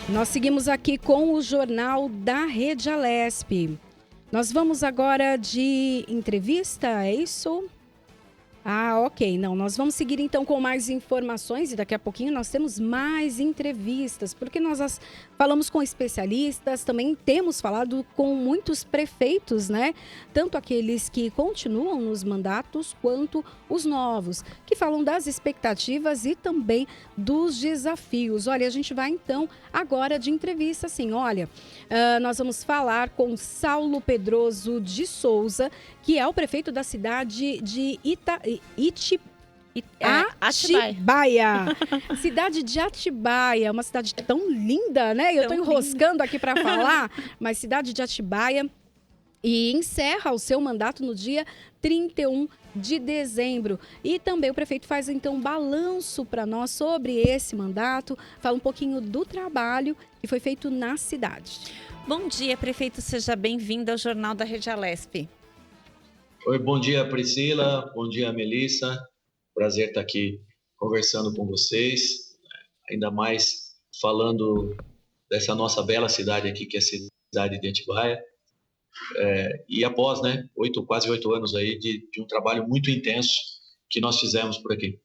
Nós seguimos aqui com o Jornal da Rede Alesp. Nós vamos agora de entrevista, é isso? Ok. Não, nós vamos seguir então com mais informações e daqui a pouquinho nós temos mais entrevistas, porque nós falamos com especialistas, também temos falado com muitos prefeitos, né? Tanto aqueles que continuam nos mandatos quanto os novos, que falam das expectativas e também dos desafios. Olha, a gente vai então agora de entrevista, assim, olha, nós vamos falar com Saulo Pedroso de Souza, que é o prefeito da cidade de Atibaia. Cidade de Atibaia, uma cidade tão linda, né? Eu estou enroscando aqui para falar, mas cidade de Atibaia. E encerra o seu mandato no dia 31 de dezembro. E também o prefeito faz, então, um balanço para nós sobre esse mandato, fala um pouquinho do trabalho que foi feito na cidade. Bom dia, prefeito. Seja bem-vindo ao Jornal da Rede Alesp. Oi, bom dia, Priscila. Bom dia, Melissa. Prazer estar aqui conversando com vocês. Ainda mais falando dessa nossa bela cidade aqui, que é a cidade de Atibaia. E após, quase 8 anos aí de um trabalho muito intenso que nós fizemos por aqui.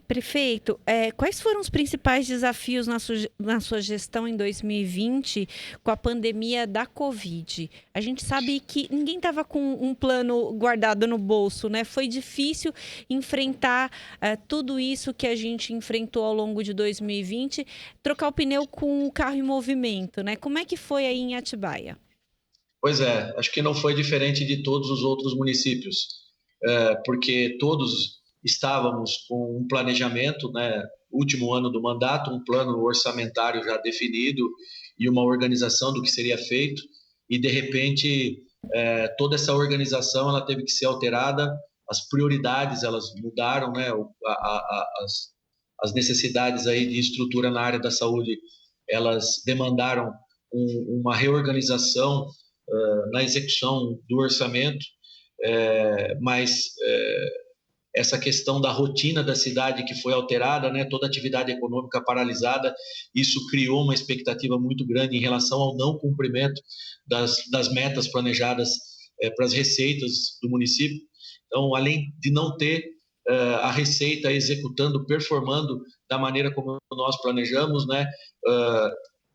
Prefeito, quais foram os principais desafios na sua gestão em 2020 com a pandemia da Covid? A gente sabe que ninguém estava com um plano guardado no bolso, né? Foi difícil enfrentar tudo isso que a gente enfrentou ao longo de 2020, trocar o pneu com o carro em movimento, né? Como é que foi aí em Atibaia? Pois é, acho que não foi diferente de todos os outros municípios, porque todos estávamos com um planejamento, último ano do mandato, um plano orçamentário já definido e uma organização do que seria feito, e de repente toda essa organização ela teve que ser alterada, as prioridades elas mudaram, as necessidades aí de estrutura na área da saúde elas demandaram uma reorganização na execução do orçamento, mas essa questão da rotina da cidade que foi alterada, toda a atividade econômica paralisada, isso criou uma expectativa muito grande em relação ao não cumprimento das metas planejadas para as receitas do município. Então, além de não ter a receita executando, performando da maneira como nós planejamos,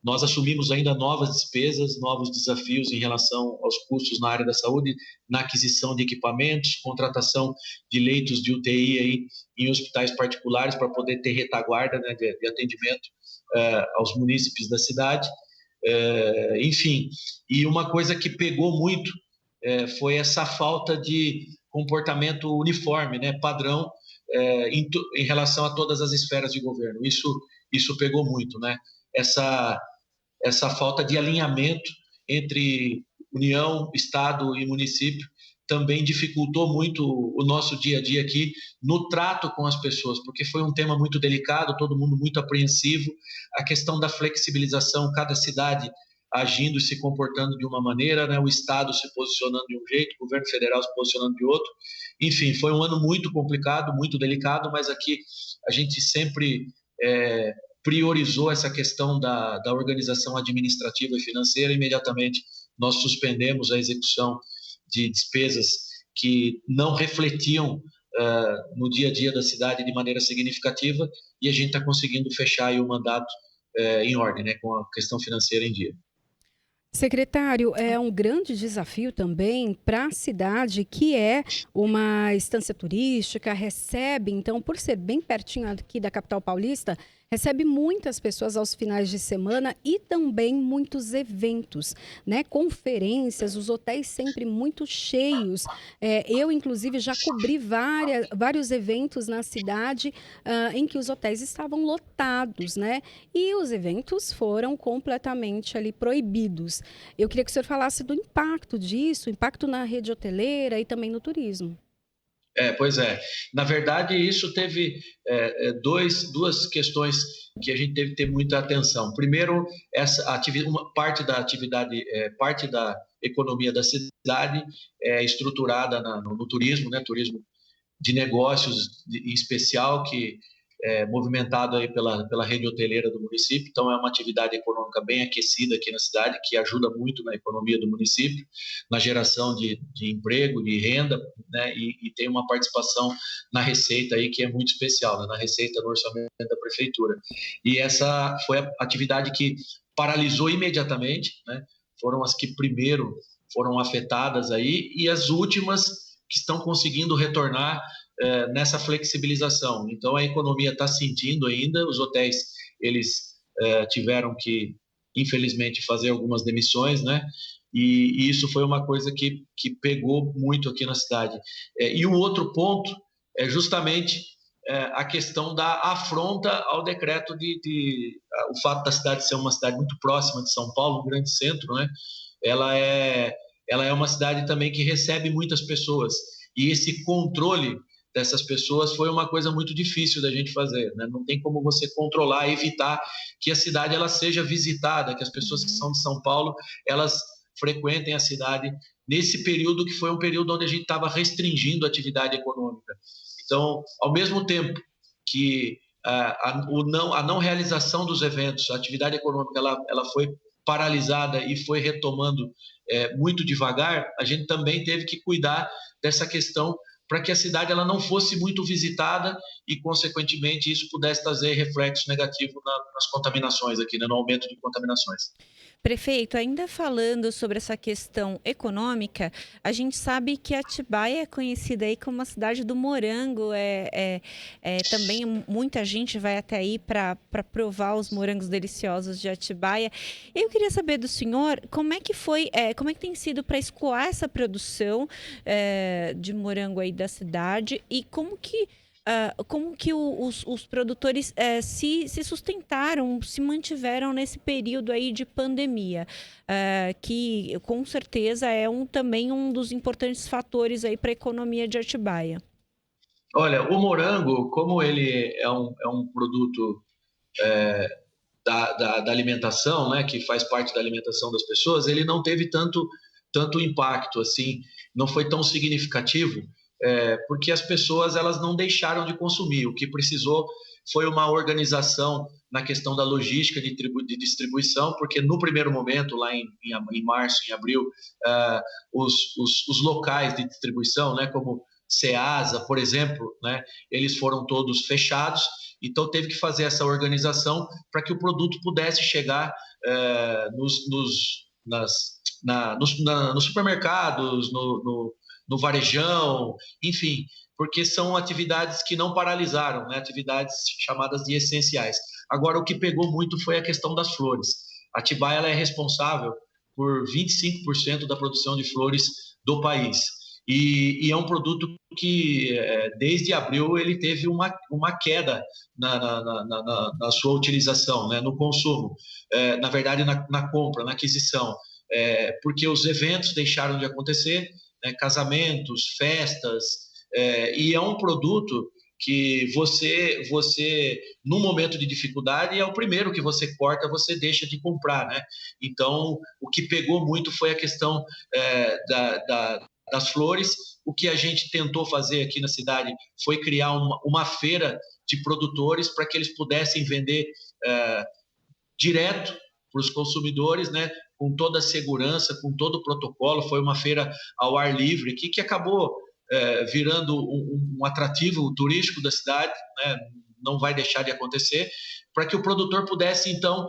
nós assumimos ainda novas despesas, novos desafios em relação aos custos na área da saúde, na aquisição de equipamentos, contratação de leitos de UTI aí em hospitais particulares para poder ter retaguarda de atendimento aos munícipes da cidade. Enfim, e uma coisa que pegou muito foi essa falta de comportamento uniforme, padrão, em relação a todas as esferas de governo. Isso pegou muito, essa falta de alinhamento entre União, Estado e município também dificultou muito o nosso dia a dia aqui no trato com as pessoas, porque foi um tema muito delicado, todo mundo muito apreensivo, a questão da flexibilização, cada cidade agindo e se comportando de uma maneira, o Estado se posicionando de um jeito, o governo federal se posicionando de outro. Enfim, foi um ano muito complicado, muito delicado, mas aqui a gente sempre priorizou essa questão da organização administrativa e financeira. Imediatamente nós suspendemos a execução de despesas que não refletiam no dia a dia da cidade de maneira significativa, e a gente está conseguindo fechar aí o mandato em ordem, com a questão financeira em dia. Secretário, é um grande desafio também para a cidade, que é uma estância turística, recebe, então, por ser bem pertinho aqui da capital paulista, recebe muitas pessoas aos finais de semana e também muitos eventos, conferências, os hotéis sempre muito cheios. Eu, inclusive, já cobri vários eventos na cidade em que os hotéis estavam lotados, e os eventos foram completamente ali proibidos. Eu queria que o senhor falasse do impacto disso, impacto na rede hoteleira e também no turismo. Pois é. Na verdade, isso teve duas questões que a gente teve que ter muita atenção. Primeiro, uma parte da atividade, parte da economia da cidade é estruturada no turismo, turismo de negócios em especial, que movimentado aí pela rede hoteleira do município, então é uma atividade econômica bem aquecida aqui na cidade, que ajuda muito na economia do município, na geração de emprego, de renda, né, e tem uma participação na receita aí que é muito especial, né, na receita do orçamento da prefeitura. E essa foi a atividade que paralisou imediatamente, né, foram as que primeiro foram afetadas aí, e as últimas que estão conseguindo retornar nessa flexibilização. Então, a economia está sentindo ainda, os hotéis, eles tiveram que, infelizmente, fazer algumas demissões, né? E isso foi uma coisa que pegou muito aqui na cidade. E o outro ponto é justamente a questão da afronta ao decreto o fato da cidade ser uma cidade muito próxima de São Paulo, um grande centro, né? Ela é uma cidade também que recebe muitas pessoas, e esse controle dessas pessoas foi uma coisa muito difícil da gente fazer, né? Não tem como você controlar, evitar que a cidade ela seja visitada, que as pessoas que são de São Paulo, elas frequentem a cidade nesse período que foi um período onde a gente estava restringindo a atividade econômica. Então, ao mesmo tempo que a não realização dos eventos, a atividade econômica ela foi paralisada e foi retomando muito devagar, a gente também teve que cuidar dessa questão para que a cidade ela não fosse muito visitada e, consequentemente, isso pudesse trazer reflexo negativo nas contaminações aqui, né, no aumento de contaminações. Prefeito, ainda falando sobre essa questão econômica, a gente sabe que Atibaia é conhecida aí como a cidade do morango. Também muita gente vai até aí para provar os morangos deliciosos de Atibaia. Eu queria saber do senhor como é que tem sido para escoar essa produção de morango aí da cidade e como que os produtores se sustentaram, se mantiveram nesse período aí de pandemia, que com certeza é também um dos importantes fatores aí para a economia de Atibaia. Olha, o morango, como ele é um produto da alimentação, né, que faz parte da alimentação das pessoas, ele não teve tanto impacto, assim, não foi tão significativo, porque as pessoas elas não deixaram de consumir. O que precisou foi uma organização na questão da logística de distribuição, porque no primeiro momento, lá em março, em abril, os locais de distribuição, né, como Ceasa, por exemplo, né, eles foram todos fechados, então teve que fazer essa organização para que o produto pudesse chegar nos supermercados, no varejão, enfim, porque são atividades que não paralisaram, né? Atividades chamadas de essenciais. Agora, o que pegou muito foi a questão das flores. A Atibaia ela é responsável por 25% da produção de flores do país. E é um produto que, desde abril, ele teve uma queda na sua utilização, né? No consumo, na verdade, na compra, na aquisição, porque os eventos deixaram de acontecer, né, casamentos, festas, e é um produto que você no momento de dificuldade é o primeiro que você corta, você deixa de comprar, né? Então, o que pegou muito foi a questão das flores. O que a gente tentou fazer aqui na cidade foi criar uma feira de produtores para que eles pudessem vender direto para os consumidores, né, com toda a segurança, com todo o protocolo. Foi uma feira ao ar livre que acabou virando um atrativo turístico da cidade, né, não vai deixar de acontecer, para que o produtor pudesse, então,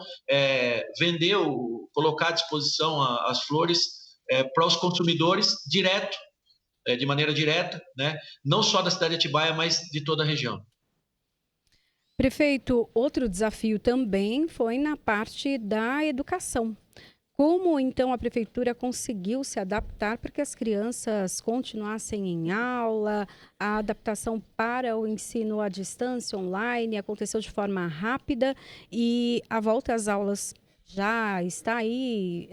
vender, colocar à disposição as flores para os consumidores direto, de maneira direta, né, não só da cidade de Atibaia, mas de toda a região. Prefeito, outro desafio também foi na parte da educação. Como, então, a prefeitura conseguiu se adaptar para que as crianças continuassem em aula? A adaptação para o ensino à distância, online, aconteceu de forma rápida e a volta às aulas já está aí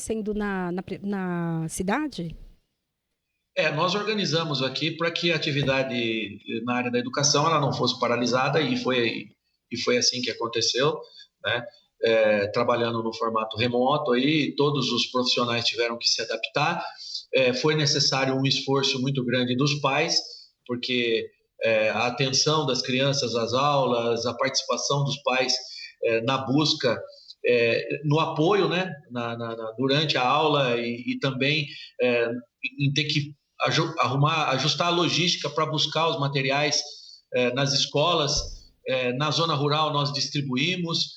sendo na cidade? Nós organizamos aqui para que a atividade na área da educação ela não fosse paralisada e foi assim que aconteceu, né? Trabalhando no formato remoto, aí todos os profissionais tiveram que se adaptar. Foi necessário um esforço muito grande dos pais, porque a atenção das crianças às aulas, a participação dos pais na busca, no apoio, né, durante a aula e também em ter que ajustar a logística para buscar os materiais nas escolas. Na zona rural nós distribuímos,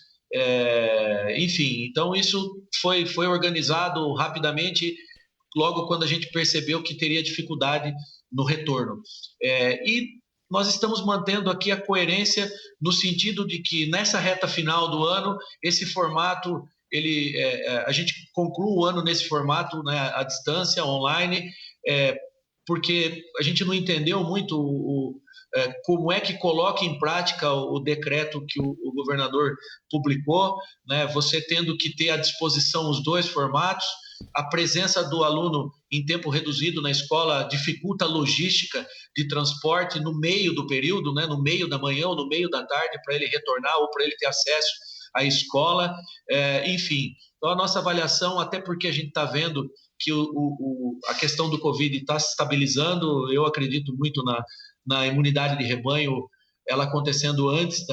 enfim, então isso foi organizado rapidamente logo quando a gente percebeu que teria dificuldade no retorno. E nós estamos mantendo aqui a coerência no sentido de que nessa reta final do ano, esse formato, a gente conclui o ano nesse formato, né, à distância, online, porque a gente não entendeu muito como é que coloca em prática o decreto que o governador publicou, né, você tendo que ter à disposição os dois formatos. A presença do aluno em tempo reduzido na escola dificulta a logística de transporte no meio do período, né, no meio da manhã ou no meio da tarde, para ele retornar ou para ele ter acesso à escola, enfim. Então, a nossa avaliação, até porque a gente está vendo que a questão do Covid está se estabilizando, eu acredito muito na imunidade de rebanho, ela acontecendo antes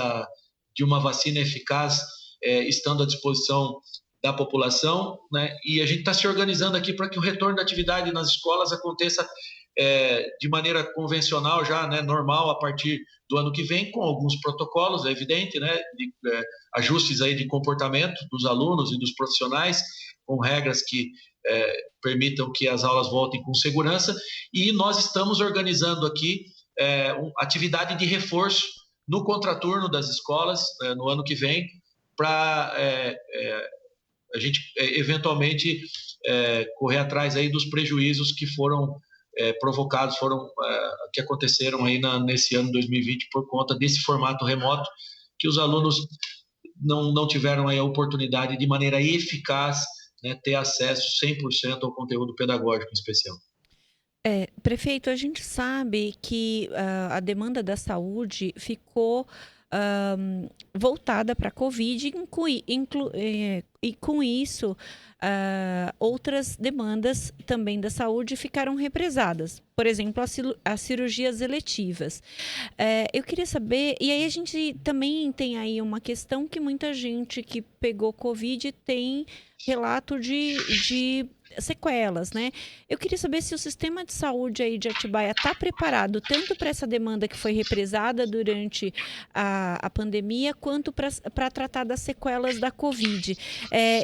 de uma vacina eficaz, estando à disposição da população, né? E a gente está se organizando aqui para que o retorno da atividade nas escolas aconteça de maneira convencional já, né, normal, a partir do ano que vem, com alguns protocolos, é evidente, né, ajustes aí de comportamento dos alunos e dos profissionais, com regras que permitam que as aulas voltem com segurança, e nós estamos organizando aqui atividade de reforço no contraturno das escolas no ano que vem, para a gente eventualmente correr atrás aí dos prejuízos que foram provocados, que aconteceram aí nesse ano 2020 por conta desse formato remoto, que os alunos não tiveram aí a oportunidade de maneira eficaz, né, ter acesso 100% ao conteúdo pedagógico em especial. Prefeito, a gente sabe que a demanda da saúde ficou voltada para a Covid e com isso outras demandas também da saúde ficaram represadas. Por exemplo, as cirurgias eletivas. Eu queria saber, e aí a gente também tem aí uma questão que muita gente que pegou Covid tem relato de sequelas, né? Eu queria saber se o sistema de saúde aí de Atibaia está preparado tanto para essa demanda que foi represada durante a pandemia, quanto para tratar das sequelas da Covid.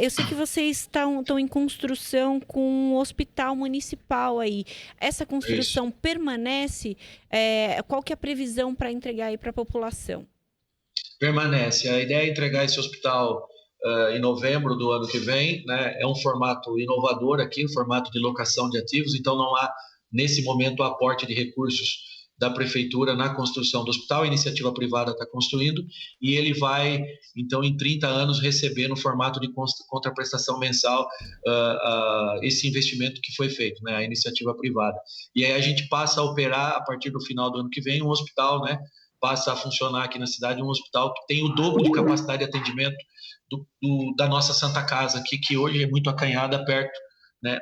Eu sei que vocês estão em construção com um hospital municipal aí. Essa construção permanece? Qual que é a previsão para entregar aí para a população? Permanece. A ideia é entregar esse hospital em novembro do ano que vem, né? É um formato inovador aqui, um formato de locação de ativos, então não há, nesse momento, aporte de recursos da prefeitura na construção do hospital, a iniciativa privada está construindo, e ele vai, então, em 30 anos, receber no formato de contraprestação mensal esse investimento que foi feito, né? A iniciativa privada. E aí a gente passa a operar, a partir do final do ano que vem, um hospital, né? Passa a funcionar aqui na cidade um hospital que tem o dobro de capacidade de atendimento da nossa Santa Casa aqui, que hoje é muito acanhada perto, né,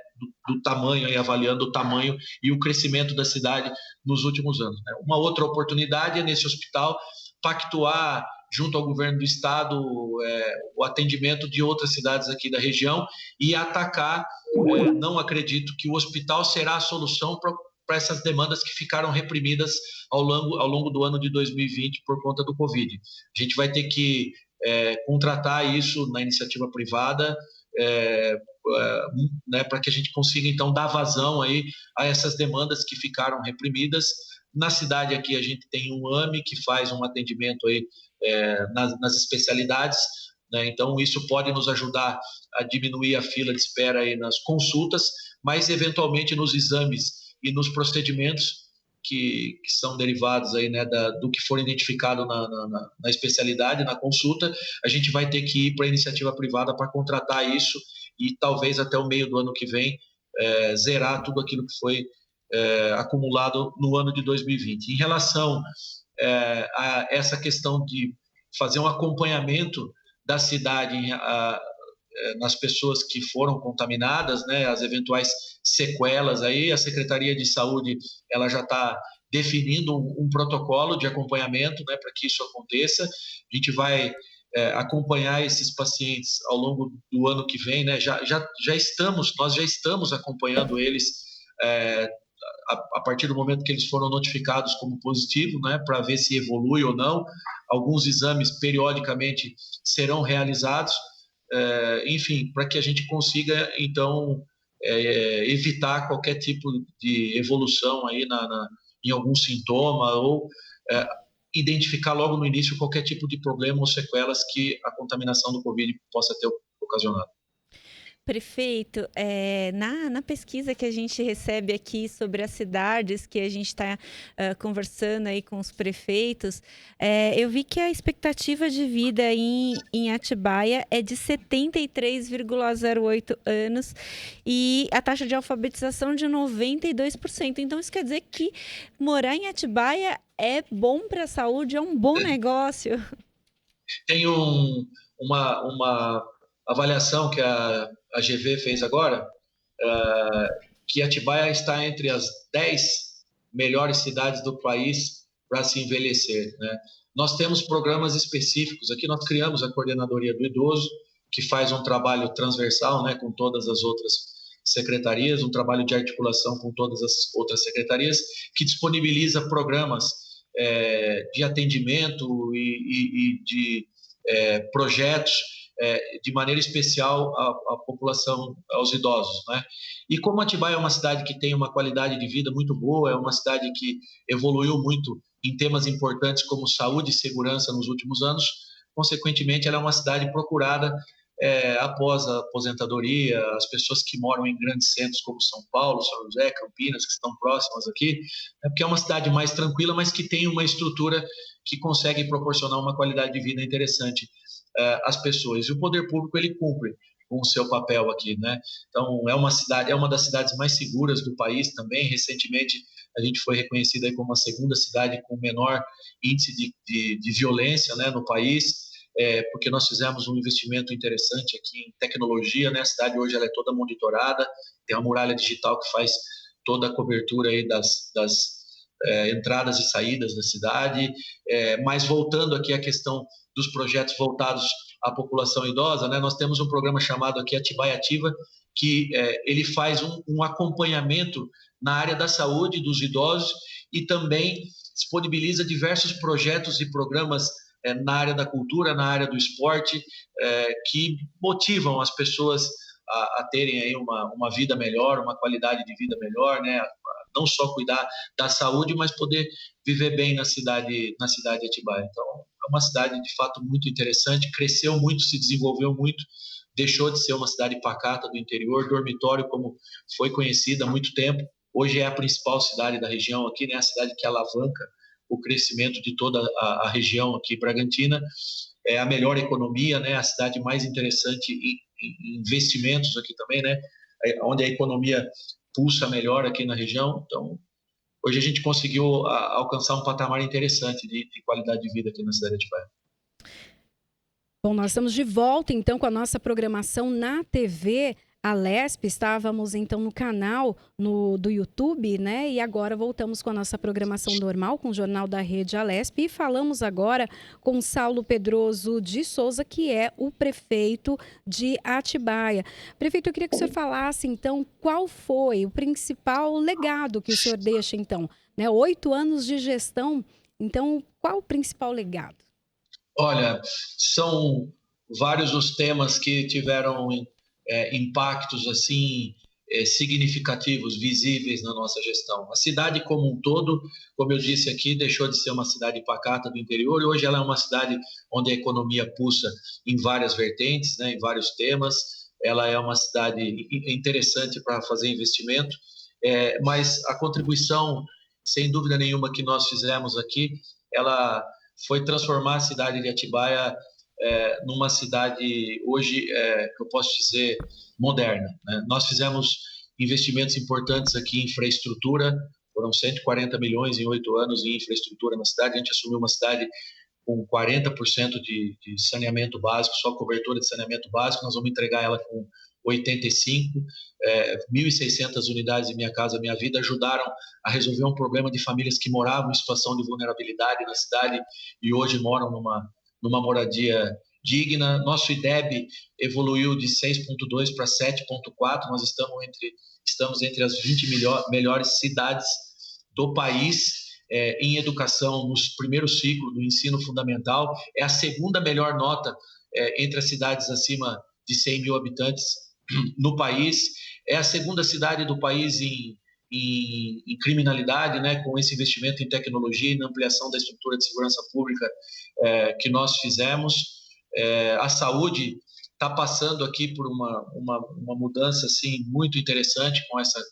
do tamanho, aí, avaliando o tamanho e o crescimento da cidade nos últimos anos, né? Uma outra oportunidade é nesse hospital pactuar junto ao governo do estado o atendimento de outras cidades aqui da região e atacar, não acredito que o hospital será a solução para essas demandas que ficaram reprimidas ao longo do ano de 2020 por conta do Covid. A gente vai ter que contratar isso na iniciativa privada, né, para que a gente consiga, então, dar vazão aí a essas demandas que ficaram reprimidas. Na cidade aqui a gente tem um AME que faz um atendimento aí, nas especialidades, né? Então isso pode nos ajudar a diminuir a fila de espera aí nas consultas, mas eventualmente nos exames e nos procedimentos que são derivados aí, né, do que for identificado na especialidade, na consulta, a gente vai ter que ir para a iniciativa privada para contratar isso e talvez até o meio do ano que vem zerar tudo aquilo que foi acumulado no ano de 2020. Em relação a essa questão de fazer um acompanhamento da cidade nas pessoas que foram contaminadas, né, as eventuais sequelas aí, a Secretaria de Saúde ela já está definindo um protocolo de acompanhamento, né, para que isso aconteça. A gente vai acompanhar esses pacientes ao longo do ano que vem, né? Nós já estamos acompanhando eles a partir do momento que eles foram notificados como positivo, né, para ver se evolui ou não. Alguns exames periodicamente serão realizados, enfim, para que a gente consiga então evitar qualquer tipo de evolução aí em algum sintoma ou identificar logo no início qualquer tipo de problema ou sequelas que a contaminação do Covid possa ter ocasionado. Prefeito, na pesquisa que a gente recebe aqui sobre as cidades que a gente está conversando aí com os prefeitos, eu vi que a expectativa de vida em Atibaia é de 73,08 anos e a taxa de alfabetização de 92%. Então, isso quer dizer que morar em Atibaia é bom para a saúde, é um bom negócio. Tem uma avaliação que a GV fez agora, que Atibaia está entre as 10 melhores cidades do país para se envelhecer, né? Nós temos programas específicos aqui, nós criamos a Coordenadoria do Idoso, que faz um trabalho transversal, né, com todas as outras secretarias, um trabalho de articulação com todas as outras secretarias, que disponibiliza programas de atendimento e de projetos de maneira especial à população, aos idosos, né? E como Atibaia é uma cidade que tem uma qualidade de vida muito boa, é uma cidade que evoluiu muito em temas importantes como saúde e segurança nos últimos anos, consequentemente ela é uma cidade procurada após a aposentadoria, as pessoas que moram em grandes centros como São Paulo, São José, Campinas, que estão próximas aqui, porque é uma cidade mais tranquila, mas que tem uma estrutura que consegue proporcionar uma qualidade de vida interessante às pessoas. E o poder público, ele cumpre com o seu papel aqui, né? Então, é uma das cidades mais seguras do país também. Recentemente, a gente foi reconhecida aí como a segunda cidade com menor índice de violência, né, no país, porque nós fizemos um investimento interessante aqui em tecnologia, né? A cidade hoje ela é toda monitorada, tem uma muralha digital que faz toda a cobertura aí das entradas e saídas da cidade, mas voltando aqui à questão dos projetos voltados à população idosa, né? Nós temos um programa chamado aqui Atibaia Ativa, que ele faz um acompanhamento na área da saúde dos idosos e também disponibiliza diversos projetos e programas na área da cultura, na área do esporte, que motivam as pessoas a terem aí uma vida melhor, uma qualidade de vida melhor, né? Não só cuidar da saúde, mas poder viver bem na cidade de Atibaia. Então, é uma cidade, de fato, muito interessante, cresceu muito, se desenvolveu muito, deixou de ser uma cidade pacata do interior, dormitório, como foi conhecida há muito tempo. Hoje é a principal cidade da região aqui, né? A cidade que alavanca o crescimento de toda a região aqui, Bragantina. É a melhor economia, né? A cidade mais interessante em investimentos aqui também, né? Onde a economia pulsa melhor aqui na região. Então, hoje a gente conseguiu alcançar um patamar interessante de qualidade de vida aqui na cidade de Atibaia. Bom, nós estamos de volta então com a nossa programação na TV Alesp. Estávamos então no canal do YouTube, né? E agora voltamos com a nossa programação normal, com o Jornal da Rede Alesp. E falamos agora com Saulo Pedroso de Souza, que é o prefeito de Atibaia. Prefeito, eu queria que o senhor falasse então qual foi o principal legado que o senhor deixa então, né? 8 anos de gestão, então qual o principal legado? Olha, são vários os temas que tiveram impactos assim significativos, visíveis na nossa gestão. A cidade como um todo, como eu disse aqui, deixou de ser uma cidade pacata do interior e hoje ela é uma cidade onde a economia pulsa em várias vertentes, né, em vários temas. Ela é uma cidade interessante para fazer investimento, mas a contribuição, sem dúvida nenhuma, que nós fizemos aqui, ela foi transformar a cidade de Atibaia numa cidade hoje, que eu posso dizer, moderna, né? Nós fizemos investimentos importantes aqui em infraestrutura, foram 140 milhões em 8 anos em infraestrutura na cidade. A gente assumiu uma cidade com 40% de saneamento básico, só cobertura de saneamento básico. Nós vamos entregar ela com 85, 1.600 unidades de Minha Casa Minha Vida ajudaram a resolver um problema de famílias que moravam em situação de vulnerabilidade na cidade e hoje moram numa moradia digna. Nosso IDEB evoluiu de 6,2 para 7,4. Nós estamos entre as 20 melhores cidades do país em educação nos primeiros ciclos do ensino fundamental. É a segunda melhor nota entre as cidades acima de 100 mil habitantes no país. É a segunda cidade do país em criminalidade, né, com esse investimento em tecnologia e na ampliação da estrutura de segurança pública que nós fizemos. A saúde está passando aqui por uma mudança assim, muito interessante com essa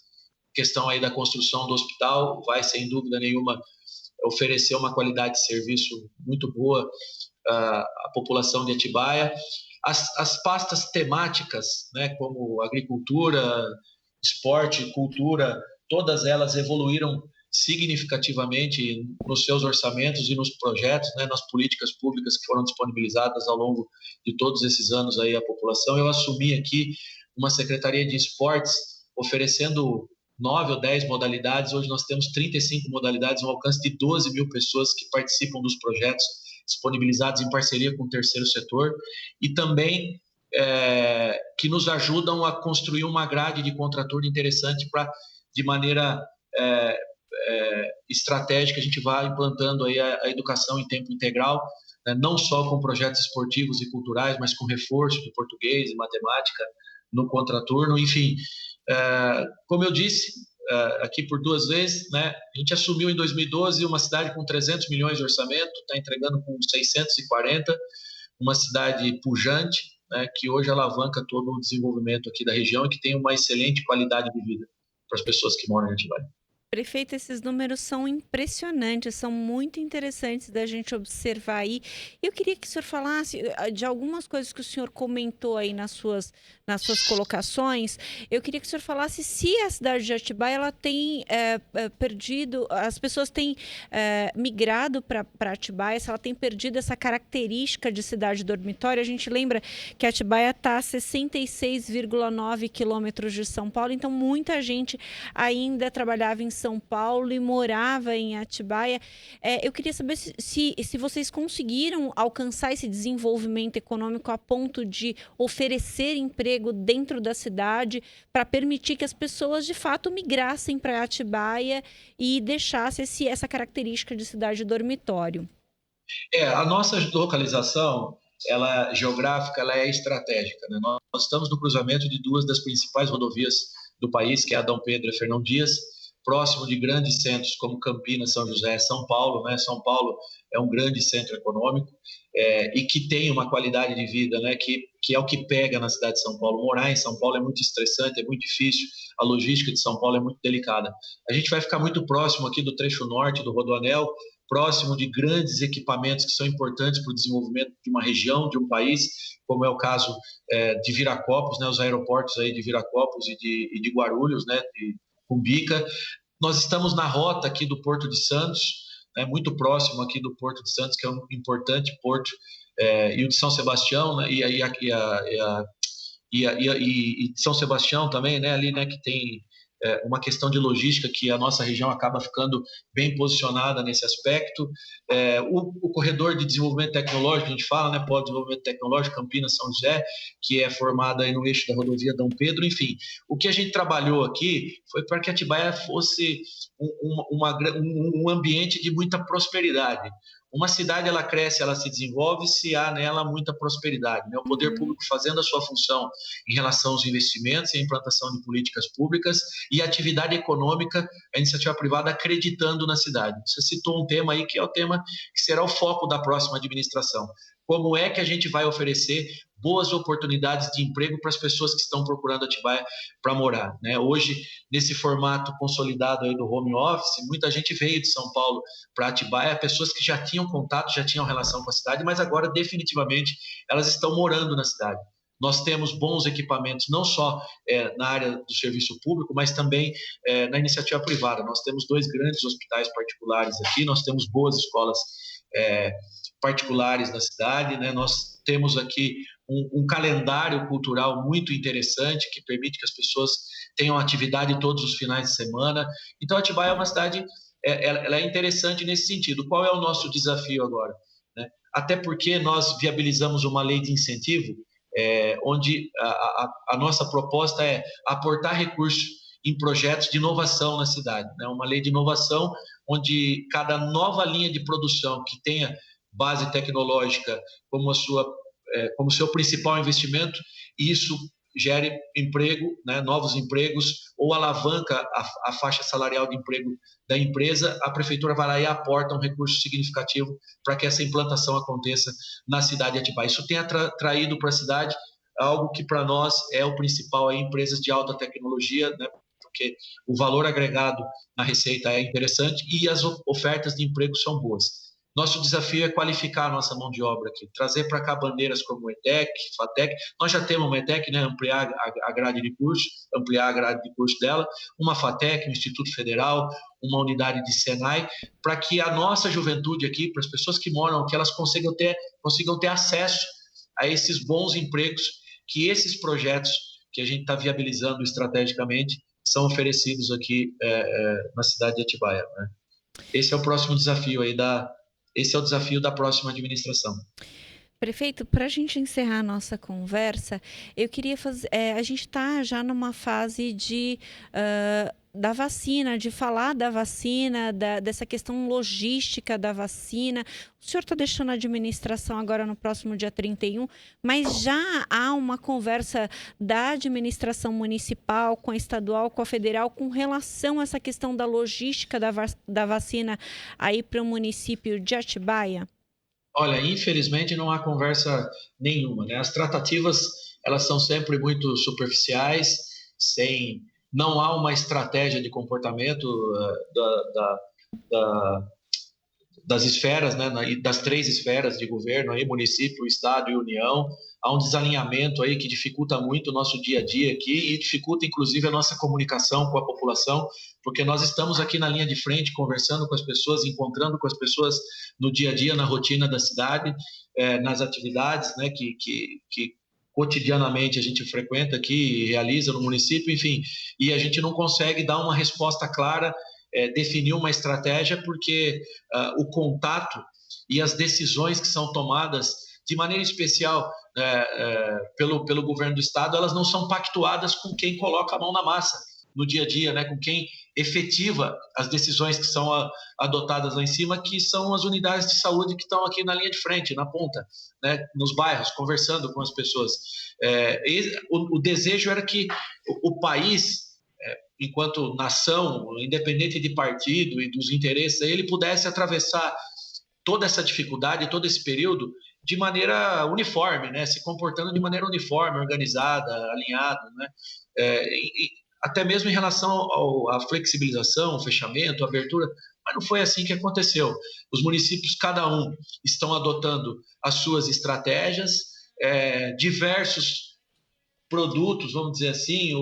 questão aí da construção do hospital. Vai, sem dúvida nenhuma, oferecer uma qualidade de serviço muito boa à população de Atibaia. As pastas temáticas, né, como agricultura, esporte, cultura, todas elas evoluíram significativamente nos seus orçamentos e nos projetos, né, nas políticas públicas que foram disponibilizadas ao longo de todos esses anos aí à população. Eu assumi aqui uma Secretaria de Esportes oferecendo 9 ou 10 modalidades. Hoje nós temos 35 modalidades, um alcance de 12 mil pessoas que participam dos projetos disponibilizados em parceria com o terceiro setor e também que nos ajudam a construir uma grade de contraturno interessante para, de maneira estratégica, a gente vai implantando aí a educação em tempo integral, né, não só com projetos esportivos e culturais, mas com reforço de português e matemática no contraturno. Enfim, como eu disse aqui por 2 vezes, né, a gente assumiu em 2012 uma cidade com 300 milhões de orçamento, está entregando com 640, uma cidade pujante, né, que hoje alavanca todo o desenvolvimento aqui da região e que tem uma excelente qualidade de vida para as pessoas que moram em Atibaia. Prefeito, esses números são impressionantes, são muito interessantes da gente observar aí. Eu queria que o senhor falasse de algumas coisas que o senhor comentou aí nas suas colocações. Eu queria que o senhor falasse se a cidade de Atibaia ela tem perdido, as pessoas têm migrado para Atibaia, se ela tem perdido essa característica de cidade dormitório. A gente lembra que Atibaia está a 66,9 quilômetros de São Paulo, então muita gente ainda trabalhava em São Paulo e morava em Atibaia. Eu queria saber se vocês conseguiram alcançar esse desenvolvimento econômico a ponto de oferecer emprego dentro da cidade para permitir que as pessoas de fato migrassem para Atibaia e deixassem essa característica de cidade dormitório. A nossa localização geográfica ela é estratégica, né? Nós estamos no cruzamento de 2 das principais rodovias do país, que é a Adão Pedro e Fernão Dias, próximo de grandes centros como Campinas, São José, São Paulo, né? São Paulo é um grande centro econômico e que tem uma qualidade de vida, né? Que é o que pega na cidade de São Paulo. Morar em São Paulo é muito estressante, é muito difícil, a logística de São Paulo é muito delicada. A gente vai ficar muito próximo aqui do trecho norte do Rodoanel, próximo de grandes equipamentos que são importantes para o desenvolvimento de uma região, de um país, como é o caso de Viracopos, né? Os aeroportos aí de Viracopos e de Guarulhos, né? De Cumbica. Nós estamos na rota aqui do Porto de Santos, né, muito próximo aqui do Porto de Santos, que é um importante porto, e o de São Sebastião, né, e São Sebastião também, né, ali, né, que tem uma questão de logística que a nossa região acaba ficando bem posicionada nesse aspecto. O corredor de desenvolvimento tecnológico, a gente fala, né, Polo de Desenvolvimento Tecnológico, Campinas, São José, que é formado aí no eixo da rodovia Dom Pedro, enfim. O que a gente trabalhou aqui foi para que Atibaia fosse um ambiente de muita prosperidade. Uma cidade, ela cresce, ela se desenvolve se há nela muita prosperidade, né? O poder público fazendo a sua função em relação aos investimentos e a implantação de políticas públicas e a atividade econômica, a iniciativa privada acreditando na cidade. Você citou um tema aí que é o tema que será o foco da próxima administração. Como é que a gente vai oferecer boas oportunidades de emprego para as pessoas que estão procurando Atibaia para morar, né? Hoje, nesse formato consolidado aí do home office, muita gente veio de São Paulo para Atibaia, pessoas que já tinham contato, já tinham relação com a cidade, mas agora definitivamente elas estão morando na cidade. Nós temos bons equipamentos, não só na área do serviço público, mas também na iniciativa privada. Nós temos 2 grandes hospitais particulares aqui, nós temos boas escolas particulares da cidade, né? Nós temos aqui um calendário cultural muito interessante que permite que as pessoas tenham atividade todos os finais de semana. Então, Atibaia é uma cidade, ela é interessante nesse sentido. Qual é o nosso desafio agora, né? Até porque nós viabilizamos uma lei de incentivo, onde a nossa proposta é aportar recursos em projetos de inovação na cidade, né? Uma lei de inovação onde cada nova linha de produção que tenha base tecnológica como seu principal investimento, isso gere emprego, né, novos empregos, ou alavanca a faixa salarial de emprego da empresa, a prefeitura vai lá e aporta um recurso significativo para que essa implantação aconteça na cidade de Atibaia. Isso tem traído para a cidade algo que para nós é o principal, empresas de alta tecnologia, né, porque o valor agregado na receita é interessante e as ofertas de emprego são boas. Nosso desafio é qualificar a nossa mão de obra aqui, trazer para cá bandeiras como ETEC, FATEC. Nós já temos uma ETEC, né, ampliar a grade de curso dela, uma FATEC, um Instituto Federal, uma unidade de Senai, para que a nossa juventude aqui, para as pessoas que moram aqui, elas consigam ter acesso a esses bons empregos que esses projetos que a gente está viabilizando estrategicamente são oferecidos aqui na cidade de Atibaia, né? Esse é o próximo desafio aí esse é o desafio da próxima administração. Prefeito, para a gente encerrar a nossa conversa, eu queria fazer. A gente está já numa fase da vacina, de falar da vacina, dessa questão logística da vacina. O senhor está deixando a administração agora no próximo dia 31, mas já há uma conversa da administração municipal com a estadual, com a federal, com relação a essa questão da logística da vacina aí para o município de Atibaia? Olha, infelizmente não há conversa nenhuma, né? As tratativas, elas são sempre muito superficiais, não há uma estratégia de comportamento das esferas, né? Das 3 esferas de governo, aí, município, estado e União. Há um desalinhamento aí que dificulta muito o nosso dia a dia aqui e dificulta inclusive a nossa comunicação com a população, porque nós estamos aqui na linha de frente conversando com as pessoas, encontrando com as pessoas no dia a dia, na rotina da cidade, nas atividades, né, que cotidianamente a gente frequenta aqui e realiza no município, enfim, e a gente não consegue dar uma resposta clara, definir uma estratégia, porque o contato e as decisões que são tomadas de maneira especial pelo governo do estado, elas não são pactuadas com quem coloca a mão na massa no dia a dia, né, com quem efetiva as decisões que são adotadas lá em cima, que são as unidades de saúde que estão aqui na linha de frente, na ponta, né, nos bairros, conversando com as pessoas. O desejo era que o país, enquanto nação, independente de partido e dos interesses, ele pudesse atravessar toda essa dificuldade, todo esse período, de maneira uniforme, né? Se comportando de maneira uniforme, organizada, alinhada, né? Até mesmo em relação à flexibilização, ao fechamento, à abertura, mas não foi assim que aconteceu. Os municípios, cada um, estão adotando as suas estratégias, diversos produtos, vamos dizer assim,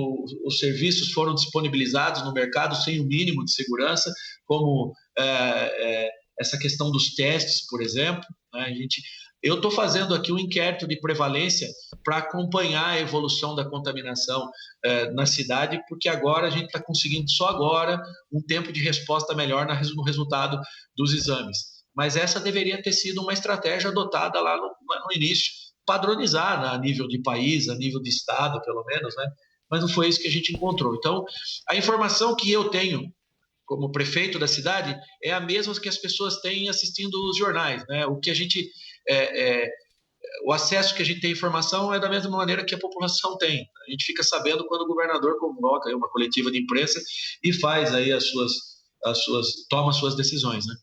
os serviços foram disponibilizados no mercado sem o mínimo de segurança, como essa questão dos testes, por exemplo, né? Eu estou fazendo aqui um inquérito de prevalência para acompanhar a evolução da contaminação na cidade, porque agora a gente está conseguindo, só agora, um tempo de resposta melhor no resultado dos exames. Mas essa deveria ter sido uma estratégia adotada lá no início, padronizar a nível de país, a nível de estado, pelo menos, né? Mas não foi isso que a gente encontrou. Então, a informação que eu tenho como prefeito da cidade é a mesma que as pessoas têm assistindo os jornais, né? O que a gente o acesso que a gente tem à informação é da mesma maneira que a população tem. A gente fica sabendo quando o governador convoca aí uma coletiva de imprensa e faz aí toma as suas decisões, né?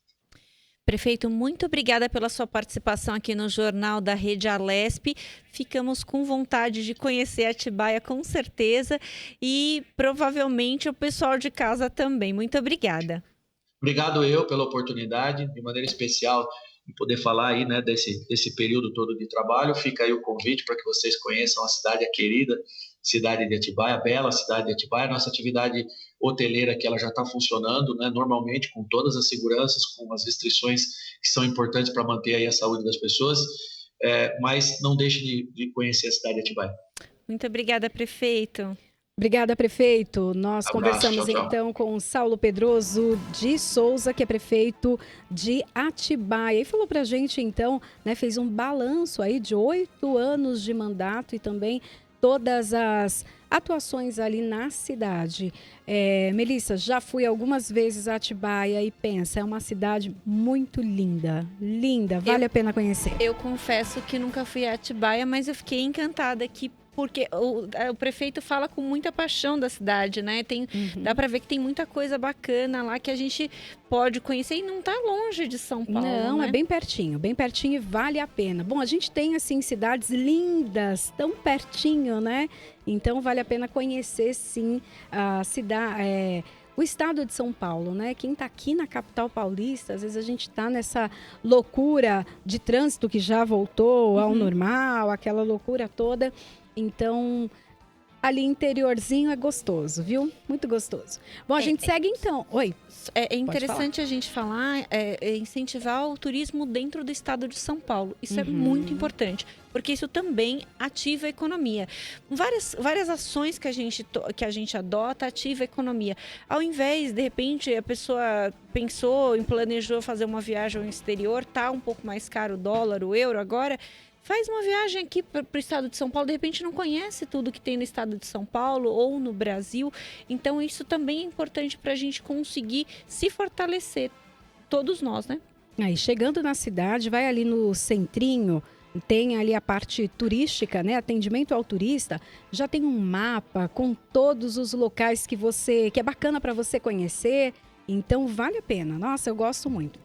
Prefeito, muito obrigada pela sua participação aqui no Jornal da Rede Alesp. Ficamos com vontade de conhecer Atibaia, com certeza, e provavelmente o pessoal de casa também. Muito obrigada. Obrigado eu pela oportunidade, de maneira especial. e poder falar aí, né, desse período todo de trabalho. Fica aí o convite para que vocês conheçam a cidade, a querida cidade de Atibaia, a bela cidade de Atibaia. Nossa atividade hoteleira que ela já está funcionando, né, normalmente com todas as seguranças, com as restrições que são importantes para manter aí a saúde das pessoas, mas não deixe de conhecer a cidade de Atibaia. Muito obrigada, prefeito. Obrigada, prefeito. Nós conversamos Tchau, tchau. então com o Saulo Pedroso de Souza, que é prefeito de Atibaia. E falou pra gente então, né, fez um balanço aí de 8 anos de mandato e também todas as atuações ali na cidade. Melissa, já fui algumas vezes a Atibaia e pensa, é uma cidade muito linda, linda, vale a pena conhecer. Eu confesso que nunca fui a Atibaia, mas eu fiquei encantada aqui, porque o prefeito fala com muita paixão da cidade, né? Dá para ver que tem muita coisa bacana lá que a gente pode conhecer e não está longe de São Paulo. Não, né? é bem pertinho e vale a pena. Bom, a gente tem assim cidades lindas, tão pertinho, né? Então vale a pena conhecer sim a cidade. O estado de São Paulo, né? Quem está aqui na capital paulista, às vezes a gente está nessa loucura de trânsito que já voltou ao normal, aquela loucura toda. Então, ali interiorzinho é gostoso, viu? Muito gostoso. Bom, a gente segue então. Oi. É interessante a gente falar, incentivar o turismo dentro do estado de São Paulo. Isso é muito importante, porque isso também ativa a economia. Várias ações que a gente adota ativa a economia. Ao invés, de repente, a pessoa pensou e planejou fazer uma viagem ao exterior, tá um pouco mais caro o dólar, o euro agora. Faz uma viagem aqui para o estado de São Paulo, de repente não conhece tudo que tem no estado de São Paulo ou no Brasil. Então, isso também é importante para a gente conseguir se fortalecer, todos nós, né? Aí, chegando na cidade, vai ali no centrinho, tem ali a parte turística, né? Atendimento ao turista, já tem um mapa com todos os locais que é bacana para você conhecer. Então, vale a pena. Nossa, eu gosto muito.